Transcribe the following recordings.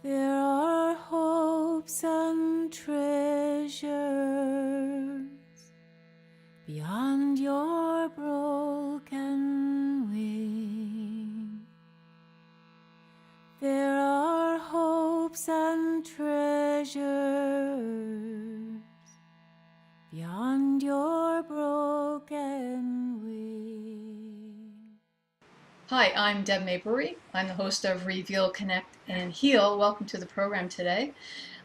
There are hopes and treasures beyond your broken wing. There are hopes and treasures beyond your broken wing. Hi, I'm Deb Maybury. I'm the host of Reveal, Connect, and Heal. Welcome to the program today.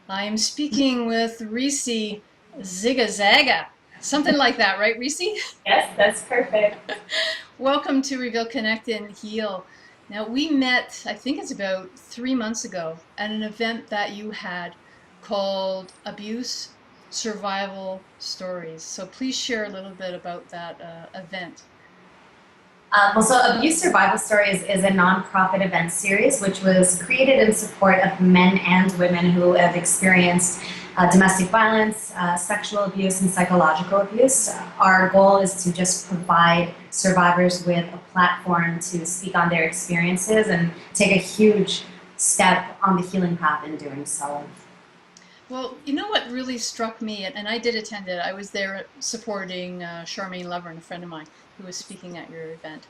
I am speaking with Reesee Zigga Zaga. Something like that, right, Reesee? Yes, that's perfect. Welcome to Reveal, Connect, and Heal. Now, we met, I think it's about 3 months ago, at an event that you had called Abuse Survival Stories. So please share a little bit about that event. So Abuse Survival Stories is a nonprofit event series which was created in support of men and women who have experienced domestic violence, sexual abuse, and psychological abuse. Our goal is to just provide survivors with a platform to speak on their experiences and take a huge step on the healing path in doing so. Well, you know what really struck me, and I did attend it. I was there supporting Charmaine Lovern, a friend of mine, who was speaking at your event.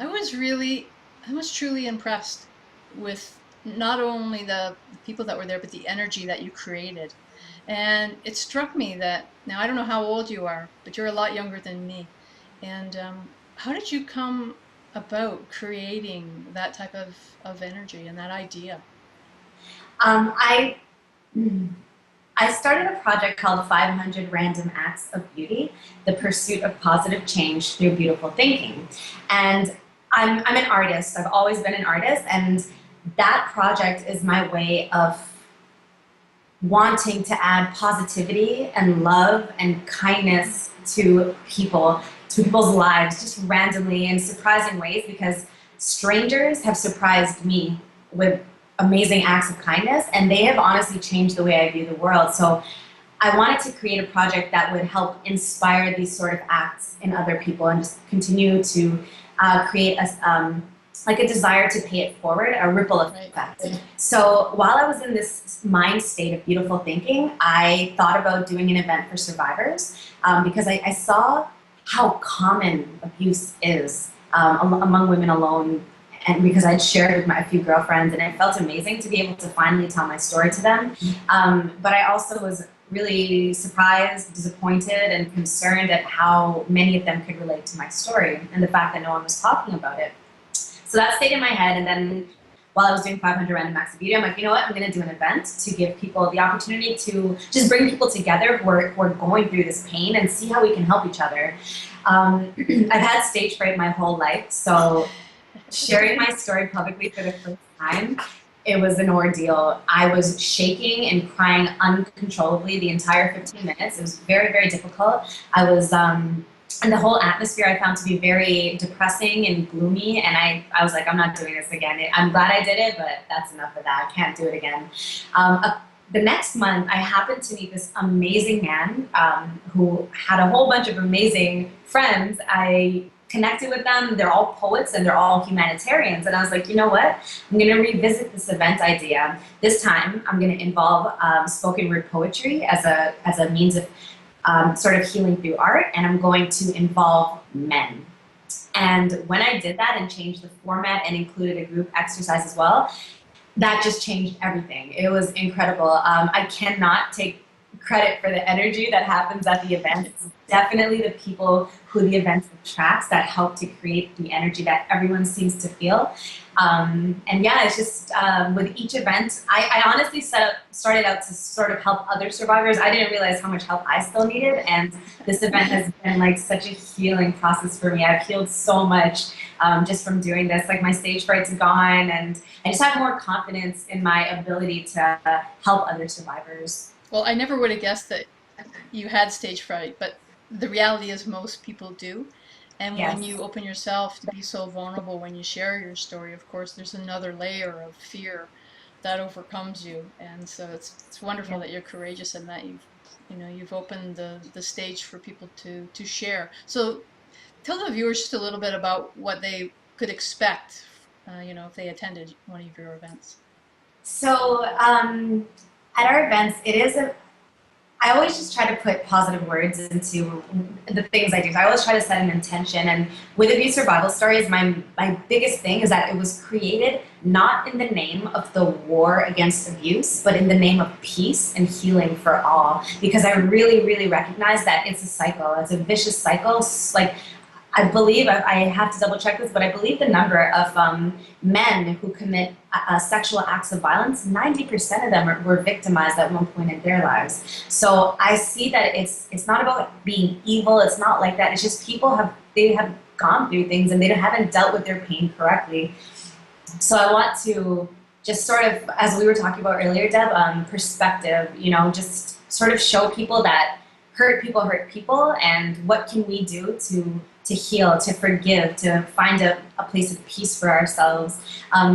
I was truly impressed with not only the people that were there, but the energy that you created. And it struck me that, now I don't know how old you are, but you're a lot younger than me. And how did you come about creating that type of energy and that idea? Um, I I started a project called 500 Random Acts of Beauty, the pursuit of positive change through beautiful thinking. And I'm an artist. I've always been an artist, and that project is my way of wanting to add positivity and love and kindness to people's lives, just randomly in surprising ways, because strangers have surprised me with amazing acts of kindness, and they have honestly changed the way I view the world. So I wanted to create a project that would help inspire these sort of acts in other people and just continue to create like a desire to pay it forward, a ripple Right. effect. So while I was in this mind state of beautiful thinking, I thought about doing an event for survivors, because I saw how common abuse is among women alone, and because I'd shared with a few girlfriends, and it felt amazing to be able to finally tell my story to them. But I also was really surprised, disappointed, and concerned at how many of them could relate to my story and the fact that no one was talking about it. So that stayed in my head, and then while I was doing 500 Random Acts of Beauty, I'm like, you know what, I'm going to do an event to give people the opportunity to just bring people together who are going through this pain and see how we can help each other. I've had stage fright my whole life, so sharing my story publicly for the first time, it was an ordeal. I was shaking and crying uncontrollably the entire 15 minutes. It was very, very difficult. And the whole atmosphere I found to be very depressing and gloomy. And I was like, I'm not doing this again. I'm glad I did it, but that's enough of that. I can't do it again. The next month, I happened to meet this amazing man who had a whole bunch of amazing friends. I connected with them. They're all poets and they're all humanitarians. And I was like, you know what? I'm going to revisit this event idea. This time, I'm going to involve spoken word poetry as a means of sort of healing through art, and I'm going to involve men. And when I did that and changed the format and included a group exercise as well, that just changed everything. It was incredible. I cannot take credit for the energy that happens at the event. It's definitely the people who the event attracts that help to create the energy that everyone seems to feel. And yeah, it's just with each event, I honestly started out to sort of help other survivors. I didn't realize how much help I still needed, and this event has been like such a healing process for me. I've healed so much just from doing this. Like my stage fright's gone, and I just have more confidence in my ability to help other survivors. Well, I never would have guessed that you had stage fright, but the reality is most people do. And when Yes. you open yourself to be so vulnerable, when you share your story, of course, there's another layer of fear that overcomes you. And so it's wonderful that you're courageous and that you've opened the stage for people to share. So tell the viewers just a little bit about what they could expect, if they attended one of your events. So at our events, it is a I always just try to put positive words into the things I do. So I always try to set an intention. And with abuse survival stories, my biggest thing is that it was created not in the name of the war against abuse, but in the name of peace and healing for all. Because I really, really recognize that it's a cycle. It's a vicious cycle. Like I believe, I have to double check this, but I believe the number of men who commit sexual acts of violence, 90% of them were victimized at one point in their lives. So I see that it's not about being evil. It's not like that. It's just they have gone through things and they haven't dealt with their pain correctly. So I want to just sort of, as we were talking about earlier, Deb, perspective, just sort of show people that hurt people, and what can we do to heal, to forgive, to find a place of peace for ourselves.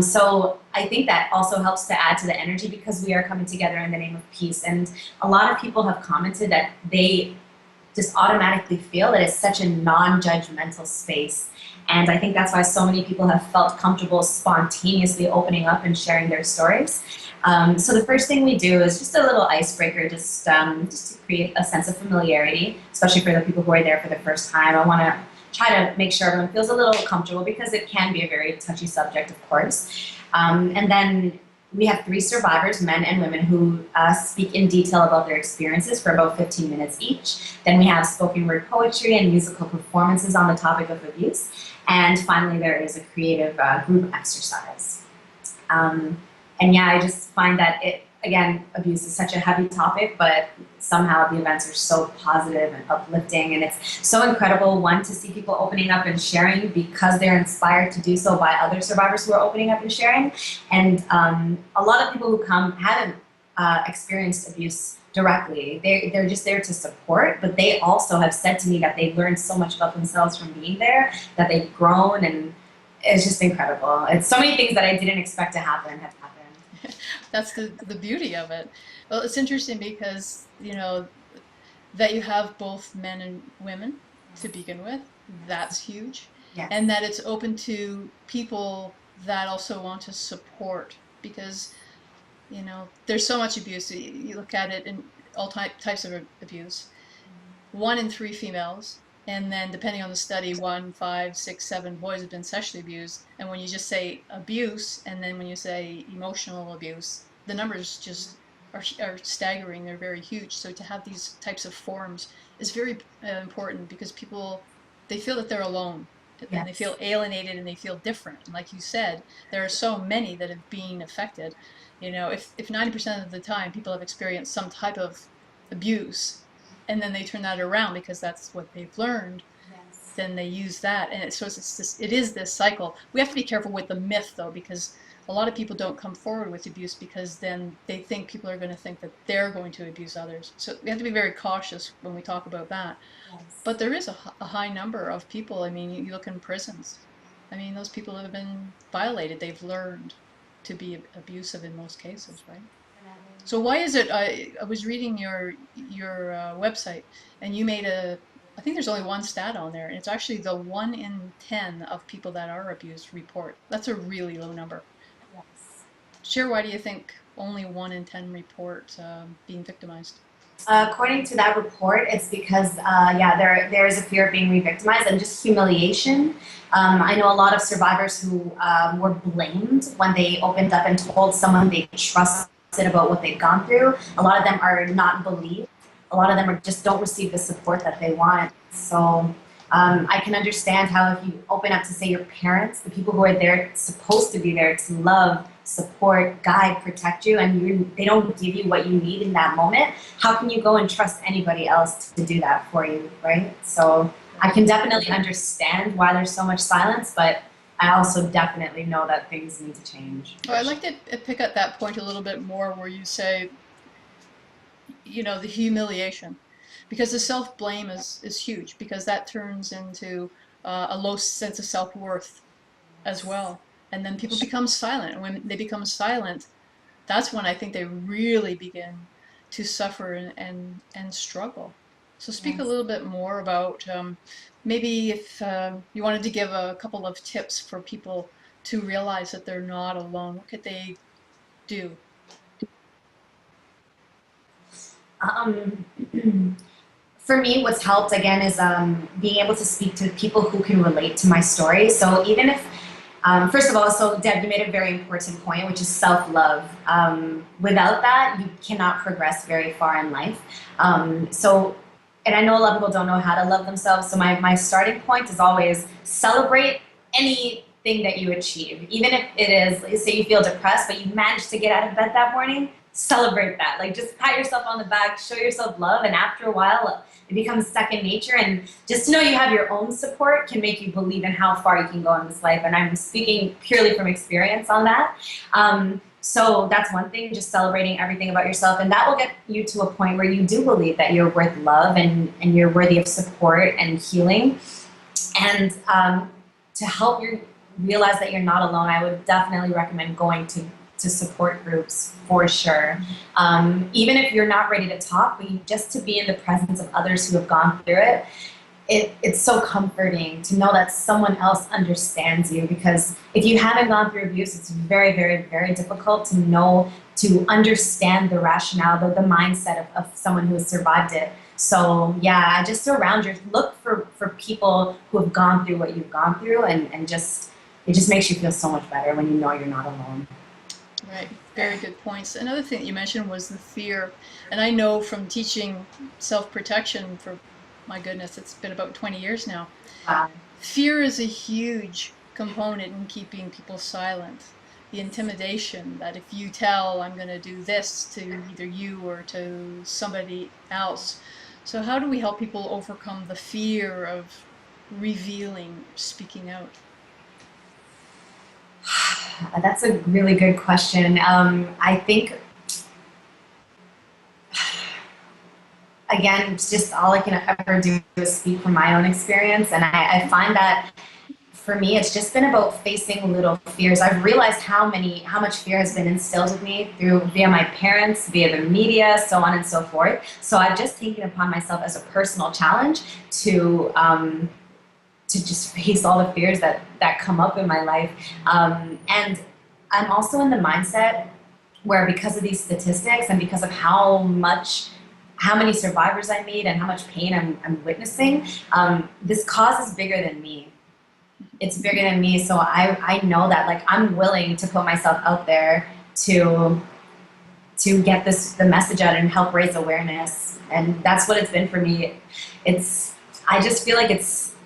So I think that also helps to add to the energy because we are coming together in the name of peace. And a lot of people have commented that they just automatically feel that it's such a non-judgmental space. And I think that's why so many people have felt comfortable spontaneously opening up and sharing their stories. So the first thing we do is just a little icebreaker, just to create a sense of familiarity, especially for the people who are there for the first time. I want to try to make sure everyone feels a little comfortable because it can be a very touchy subject, of course. And then we have 3 survivors, men and women, who speak in detail about their experiences for about 15 minutes each. Then we have spoken word poetry and musical performances on the topic of abuse. And finally, there is a creative group exercise. And yeah, I just find that abuse is such a heavy topic, but somehow the events are so positive and uplifting, and it's so incredible, one, to see people opening up and sharing because they're inspired to do so by other survivors who are opening up and sharing. And a lot of people who come haven't experienced abuse directly. They're just there to support, but they also have said to me that they've learned so much about themselves from being there, that they've grown, and it's just incredible. It's so many things that I didn't expect to happen have happened. That's the beauty of it. Well, it's interesting because, that you have both men and women to begin with. That's huge. Yes. And that it's open to people that also want to support because, there's so much abuse. You look at it in all types of abuse. 1 in 3 females, and then depending on the study, 1, 5, 6, 7 boys have been sexually abused. And when you just say abuse, and then when you say emotional abuse, the numbers just are staggering. They're very huge. So to have these types of forms is very important because people, they feel that they're alone. Yes. And they feel alienated and they feel different. And like you said, there are so many that have been affected. If 90% of the time people have experienced some type of abuse, and then they turn that around because that's what they've learned, Yes. then they use that, and it is this cycle. We have to be careful with the myth though, because a lot of people don't come forward with abuse because then they think people are going to think that they're going to abuse others. So we have to be very cautious when we talk about that. Yes. But there is a high number of people. I mean, you look in prisons. I mean, those people have been violated. They've learned to be abusive in most cases, right? So why is it? I was reading your website, and you made I think there's only one stat on there, and it's actually the 1 in 10 of people that are abused report. That's a really low number. Yes. Share, why do you think only 1 in 10 report being victimized? According to that report, it's because, there is a fear of being re-victimized and just humiliation. I know a lot of survivors who were blamed when they opened up and told someone they trusted about what they've gone through. A lot of them are not believed. A lot of them just don't receive the support that they want. So I can understand how if you open up to, say, your parents, the people who are there, supposed to be there to love, support, guide, protect you, and they don't give you what you need in that moment, how can you go and trust anybody else to do that for you, right? So I can definitely understand why there's so much silence, but I also definitely know that things need to change. Well, I'd like to pick up that point a little bit more where you say, the humiliation. Because the self-blame is huge, because that turns into a low sense of self-worth as well. And then people become silent. And when they become silent, that's when I think they really begin to suffer and struggle. So speak a Yes. little bit more about maybe if you wanted to give a couple of tips for people to realize that they're not alone. What could they do? Um, for me, what's helped again is being able to speak to people who can relate to my story. So even if, first of all, so Deb, you made a very important point, which is self-love. Without that, you cannot progress very far in life. And I know a lot of people don't know how to love themselves. So my starting point is always celebrate anything that you achieve. Even if it is, say you feel depressed, but you managed to get out of bed that morning, celebrate that. Like just pat yourself on the back, show yourself love. And after a while, it becomes second nature. And just to know you have your own support can make you believe in how far you can go in this life. And I'm speaking purely from experience on that. So that's one thing, just celebrating everything about yourself. And that will get you to a point where you do believe that you're worth love and you're worthy of support and healing. And to help you realize that you're not alone, I would definitely recommend going to support groups for sure. Even if you're not ready to talk, but just to be in the presence of others who have gone through it, it's so comforting to know that someone else understands you, because if you haven't gone through abuse, it's very, very, very difficult to understand the rationale, the mindset of someone who has survived it. So yeah, just look for people who have gone through what you've gone through, and it just makes you feel so much better when you know you're not alone. Right, very good points. Another thing that you mentioned was the fear. And I know from teaching self-protection for, my goodness, it's been about 20 years now. Fear is a huge component in keeping people silent. The intimidation that if you tell, I'm going to do this to either you or to somebody else. So how do we help people overcome the fear of revealing, speaking out? That's a really good question. I think, again, it's just all I can ever do is speak from my own experience. And I find that for me, it's just been about facing little fears. I've realized how much fear has been instilled with me via my parents, via the media, so on and so forth. So I've just taken upon myself as a personal challenge to just face all the fears that come up in my life. And I'm also in the mindset where, because of these statistics and because of how many survivors I meet and how much pain I'm witnessing, this cause is bigger than me. It's bigger than me. So I know that, like, I'm willing to put myself out there to get the message out and help raise awareness. And that's what it's been for me. I just feel like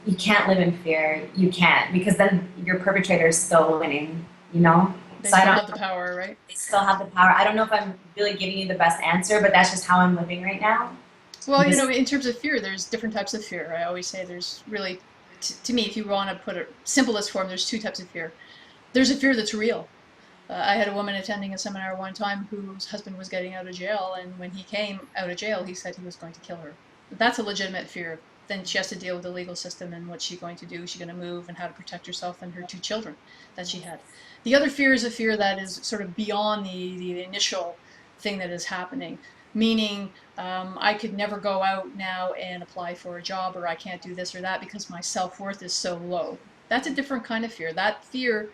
you can't live in fear. You can't, because then your perpetrator is still winning, you know? They still have the power, right? They still have the power. I don't know if I'm really giving you the best answer, but that's just how I'm living right now. Well, in terms of fear, there's different types of fear. I always say there's really, to me, if you want to put it simplest form, there's two types of fear. There's a fear that's real. I had a woman attending a seminar one time whose husband was getting out of jail, and when he came out of jail, he said he was going to kill her. That's a legitimate fear. Then she has to deal with the legal system and what's she going to do. Is she going to move, and how to protect herself and her two children that she had. The other fear is a fear that is sort of beyond the initial thing that is happening, meaning I could never go out now and apply for a job, or I can't do this or that because my self-worth is so low. That's a different kind of fear. That fear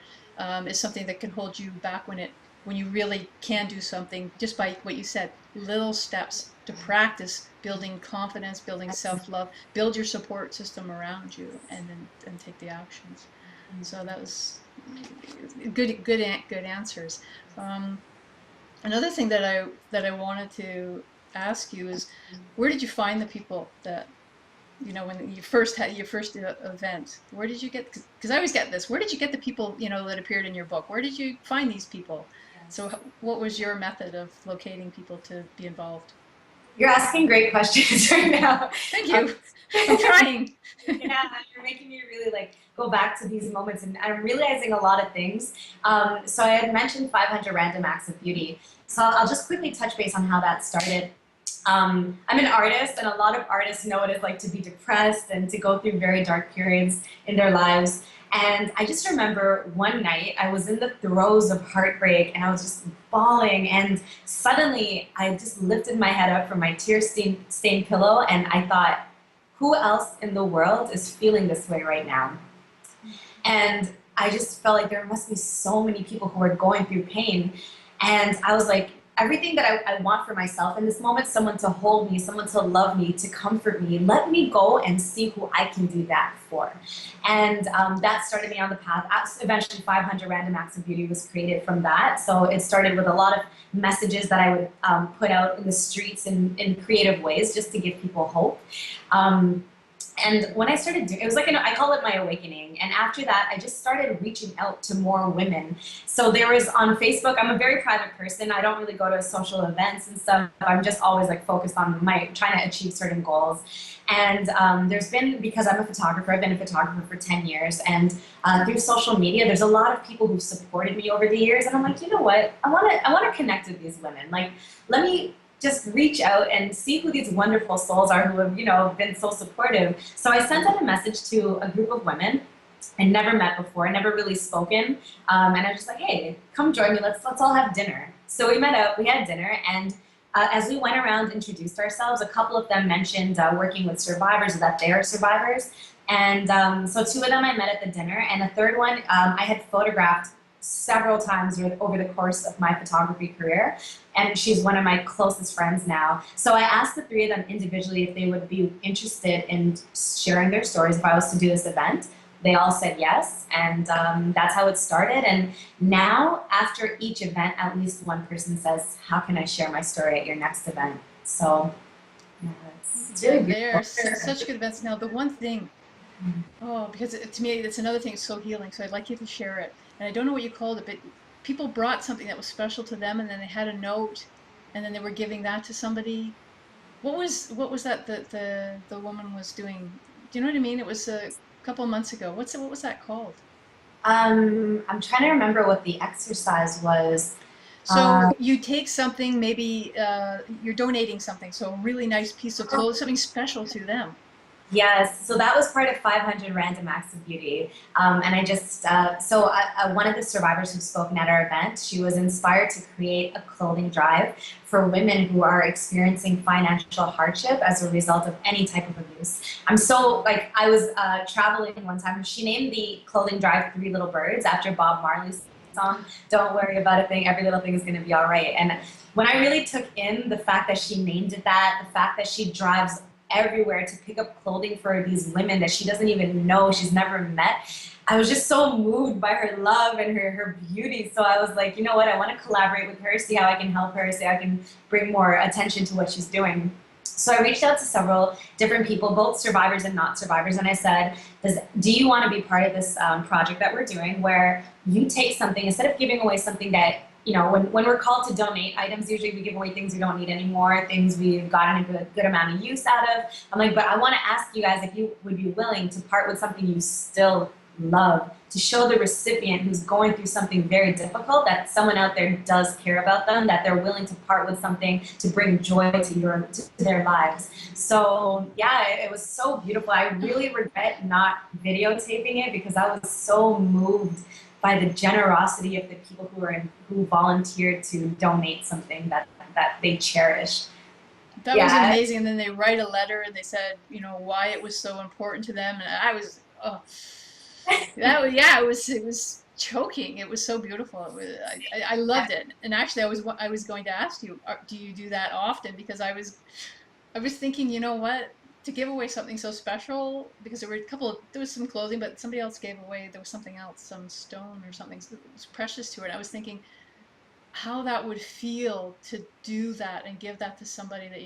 is something that can hold you back when you really can do something, just by what you said, little steps to practice building confidence, building self-love, build your support system around you, and take the actions. So that was good answers. Another thing that I wanted to ask you is, where did you find the people that, when you first had your first event? Where did you get? Because I always get this. Where did you get the people that appeared in your book? Where did you find these people? So what was your method of locating people to be involved? You're asking great questions right now. Thank you. I'm trying. Yeah, you're making me really go back to these moments, and I'm realizing a lot of things. So I had mentioned 500 Random Acts of Beauty. So I'll just quickly touch base on how that started. I'm an artist, and a lot of artists know what it's like to be depressed and to go through very dark periods in their lives. And I just remember one night I was in the throes of heartbreak, and I was just bawling, and suddenly I just lifted my head up from my tear-stained pillow, and I thought, who else in the world is feeling this way right now? And I just felt like there must be so many people who are going through pain. And I was like, everything that I want for myself in this moment, someone to hold me, someone to love me, to comfort me, let me go and see who I can do that for. And that started me on the path. Eventually 500 Random Acts of Beauty was created from that. So it started with a lot of messages that I would put out in the streets in creative ways just to give people hope. And when I started doing it, was like, I call it my awakening. And after that, I just started reaching out to more women. So there was on Facebook, I'm a very private person. I don't really go to social events and stuff. I'm just always like focused on trying to achieve certain goals. And there's been, because I'm a photographer, I've been a photographer for 10 years. And through social media, there's a lot of people who've supported me over the years. And I'm like, you know what? I want to connect with these women. Like, let me just reach out and see who these wonderful souls are who have, been so supportive. So I sent out a message to a group of women I never met before, never really spoken. And I was just like, hey, come join me. Let's all have dinner. So we met up, we had dinner, and as we went around, introduced ourselves, a couple of them mentioned working with survivors, that they are survivors. And so 2 of them I met at the dinner, and a third one I had photographed several times over the course of my photography career, and she's one of my closest friends now. So I asked the 3 of them individually if they would be interested in sharing their stories if I was to do this event. They all said yes, and that's how it started. And now, after each event, at least one person says, how can I share my story at your next event? So yeah, it's really They're beautiful. such good events. Now, the one thing, because to me, that's another thing that's so healing. So I'd like you to share it. And I don't know what you called it, but people brought something that was special to them, and then they had a note, and then they were giving that to somebody. What was that the woman was doing? Do you know what I mean? It was a couple of months ago. What was that called? I'm trying to remember what the exercise was. So you take something, maybe you're donating something, so a really nice piece of clothes, something special to them. Yes, so that was part of 500 Random Acts of Beauty. And I just, one of the survivors who've spoken at our event, she was inspired to create a clothing drive for women who are experiencing financial hardship as a result of any type of abuse. I was traveling one time, and she named the clothing drive 3 Little Birds after Bob Marley's song, Don't Worry About a Thing, Every Little Thing is Gonna Be All Right. And when I really took in the fact that she named it that, the fact that she drives everywhere to pick up clothing for these women that she doesn't even know, she's never met, I was just so moved by her love and her beauty. So I was like, you know what, I want to collaborate with her, see how I can help her, see how I can bring more attention to what she's doing. So I reached out to several different people, both survivors and not survivors, and I said, do you want to be part of this project that we're doing, where you take something, instead of giving away something that, when we're called to donate items, usually we give away things we don't need anymore, things we've gotten a good amount of use out of. I'm like, but I want to ask you guys if you would be willing to part with something you still love, to show the recipient who's going through something very difficult that someone out there does care about them, that they're willing to part with something to bring joy to their lives. So yeah, it was so beautiful. I really regret not videotaping it because I was so moved by the generosity of the people who volunteered to donate something that they cherish. That was amazing. And then they write a letter and they said, why it was so important to them. And I was, oh, it was choking. It was so beautiful. I loved it. And actually, I was going to ask you, do you do that often? Because I was thinking, you know what? To give away something so special, because there was some clothing, but somebody else gave away, there was something else, some stone or something that was precious to her. And I was thinking how that would feel to do that and give that to somebody that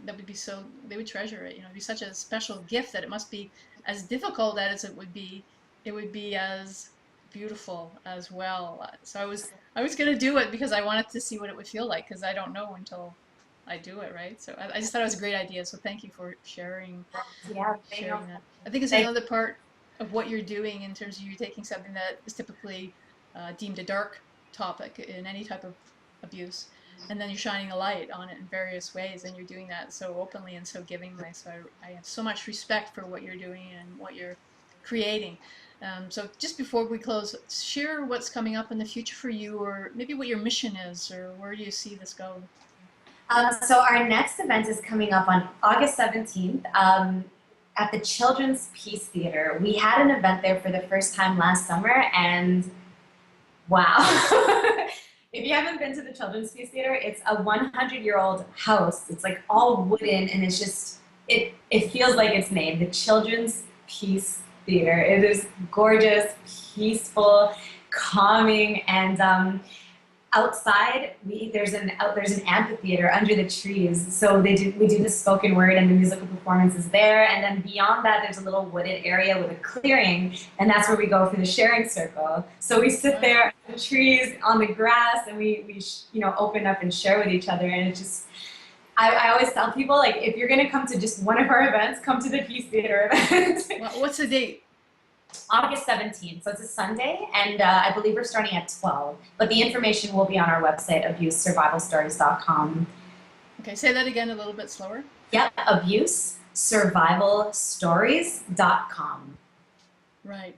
that would be so, they would treasure it. It'd be such a special gift that it must be as difficult as it would be as beautiful as well. So I was gonna do it because I wanted to see what it would feel like, because I don't know until I do it, right? So I just thought it was a great idea. So thank you for sharing that. I think it's another part of what you're doing in terms of you taking something that is typically deemed a dark topic in any type of abuse, and then you're shining a light on it in various ways, and you're doing that so openly and so givingly. So I have so much respect for what you're doing and what you're creating. So just before we close, share what's coming up in the future for you, or maybe what your mission is, or where do you see this going? So our next event is coming up on August 17th at the Children's Peace Theater. We had an event there for the first time last summer, and wow. If you haven't been to the Children's Peace Theater, it's a 100-year-old house. It's like all wooden, and it's just it feels like its name, the Children's Peace Theater. It is gorgeous, peaceful, calming, and outside there's an amphitheater under the trees. So we do the spoken word and the musical performances there, and then beyond that there's a little wooded area with a clearing, and that's where we go for the sharing circle. So we sit there in the trees on the grass, and we open up and share with each other, and it's just I always tell people, like, if you're going to come to just one of our events, come to the Peace Theater event. Well, what's the date? August 17th, so it's a Sunday, and I believe we're starting at 12. But the information will be on our website, abusesurvivalstories.com. Okay, say that again a little bit slower. Yep, abusesurvivalstories.com. Right.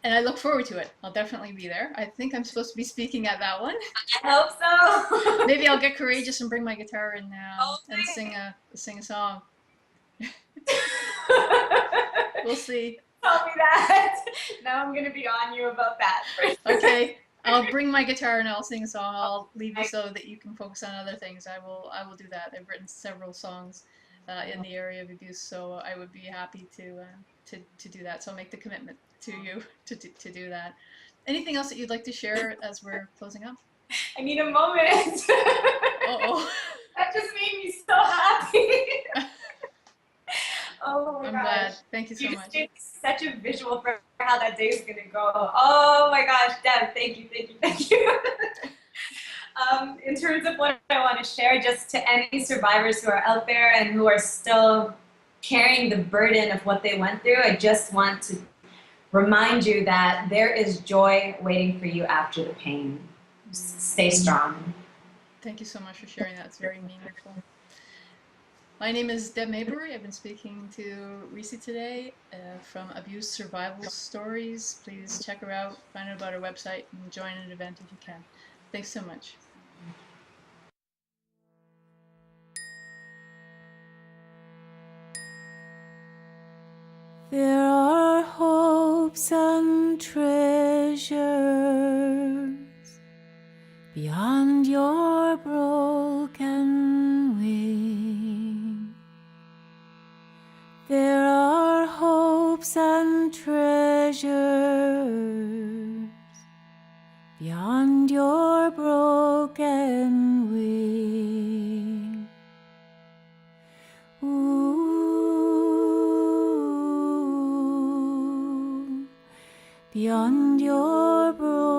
And I look forward to it. I'll definitely be there. I think I'm supposed to be speaking at that one. I hope so. Maybe I'll get courageous and bring my guitar and Okay. sing a song. We'll see. Tell me that. Now I'm going to be on you about that. Okay, I'll bring my guitar and I'll sing a song. I'll leave you so that you can focus on other things. I will do that. I've written several songs in the area of abuse, so I would be happy to do that. So I'll make the commitment to you to do that. Anything else that you'd like to share as we're closing up? I need a moment. Uh-oh. That just made me so happy. Oh my I'm gosh. glad. Thank you so You much. just gave me such a visual for how that day is going to go. Oh my gosh, Deb, thank you. In terms of what I want to share, just to any survivors who are out there and who are still carrying the burden of what they went through, I just want to remind you that there is joy waiting for you after the pain. Stay strong. Thank you so much for sharing that. It's very meaningful. My name is Deb Maybury. I've been speaking to Reesee today from Abuse Survival Stories. Please check her out, find out about her website, and join an event if you can. Thanks so much. There are hopes and treasures beyond your broken wing. There are hopes and treasures beyond your broken wing. Ooh, beyond your broken